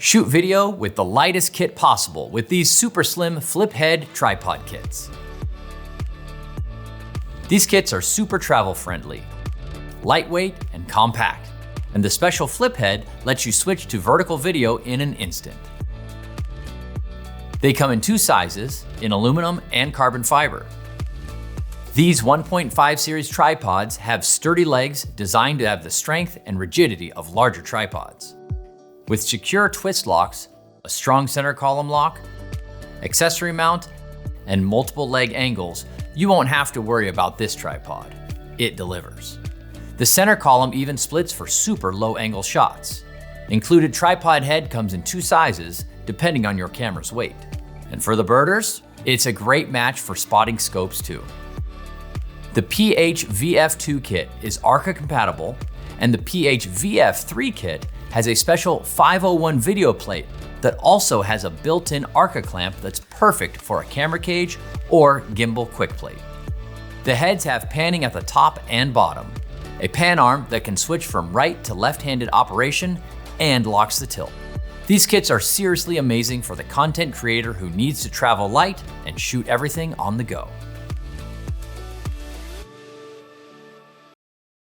Shoot video with the lightest kit possible with these SuperSlim flip head tripod kits. These kits are super travel friendly, lightweight and compact, and the special flip head lets you switch to vertical video in an instant. They come in two sizes, in aluminum and carbon fiber. These 1.5 series tripods have sturdy legs designed to have the strength and rigidity of larger tripods. With secure twist locks, a strong center column lock, accessory mount, and multiple leg angles, you won't have to worry about this tripod. It delivers. The center column even splits for super low angle shots. Included tripod head comes in two sizes depending on your camera's weight. And for the birders, it's a great match for spotting scopes too. The PHVF2 kit is ARCA compatible, and the PHVF3 kit has a special 501 video plate that also has a built-in ARCA clamp that's perfect for a camera cage or gimbal quick plate. The heads have panning at the top and bottom, a pan arm that can switch from right to left-handed operation and locks the tilt. These kits are seriously amazing for the content creator who needs to travel light and shoot everything on the go.